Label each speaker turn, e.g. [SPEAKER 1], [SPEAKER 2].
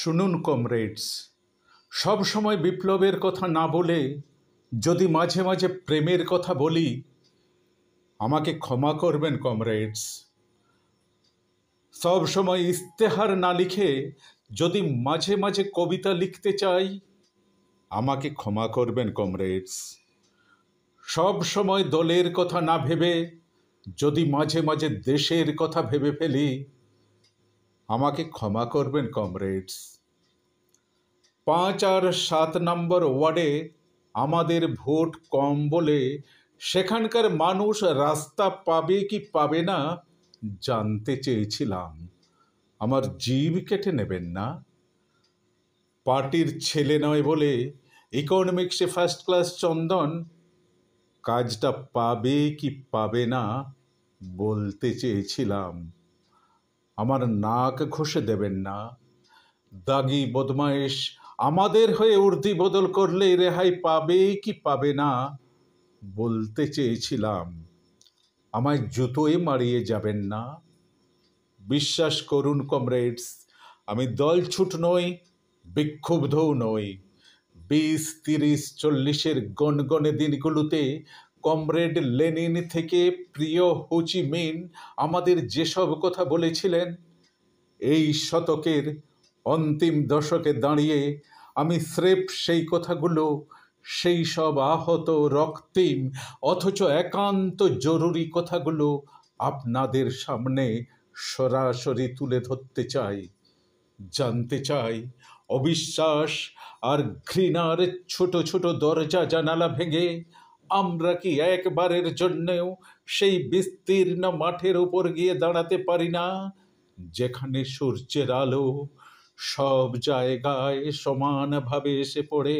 [SPEAKER 1] শুনুন কমরেডস, সব সময় বিপ্লবের কথা না বলে যদি মাঝে মাঝে প্রেমের কথা বলি, আমাকে ক্ষমা করবেন কমরেডস। সব সময় ইস্তেহার না লিখে যদি মাঝে মাঝে কবিতা লিখতে চাই, আমাকে ক্ষমা করবেন কমরেডস। সব সময় দলের কথা না ভেবে যদি মাঝে মাঝে দেশের কথা ভেবে ফেলি, আমাকে ক্ষমা করবেন কমরেডস। 5 আর 7 নম্বর ওয়ার্ডে আমাদের ভোট কম বলে সেখানকার মানুষ রাস্তা পাবে কি পাবে না জানতে চেয়েছিলাম। আমার জিভ কেটে নেবেন না। পার্টির ছেলে নয় বলে ইকোনমিক্সে ফার্স্ট ক্লাস চন্দন কাজটা পাবে কি পাবে না বলতে চেয়েছিলাম। আমার নাক ঘষে দেবেন না। দাগি বদমাইশ আমাদের হয়ে উর্দি বদল করলে রেহাই পাবে কি পাবে না বলতে চেয়েছিলাম। আমায় জুতোয় মারিয়ে যাবেন না। বিশ্বাস করুন কমরেডস, আমি দলছুট নই, বিক্ষুব্ধও নই। 20, 30, 40-এর গনগনে দিনগুলোতে কমরেড লেনিন থেকে প্রিয় হোচি মিন আমাদের যেসব কথা বলেছিলেন, এই শতকের অন্তিম দশকে দাঁড়িয়ে আমি স্রেফ সেই কথাগুলো, সেই সব আহত রক্তিম অথচ একান্ত জরুরি কথাগুলো আপনাদের সামনে সরাসরি তুলে ধরতে চাই। জানতে চাই, অবিশ্বাস আর ঘৃণার ছোট ছোট দরজা জানালা ভেঙে আমরা কি একবারের জন্যেও সেই বিস্তীর্ণ মাঠের উপর গিয়ে দাঁড়াতে পারি না, যেখানে সূর্যের আলো সব জায়গায় সমানভাবে এসে পড়ে।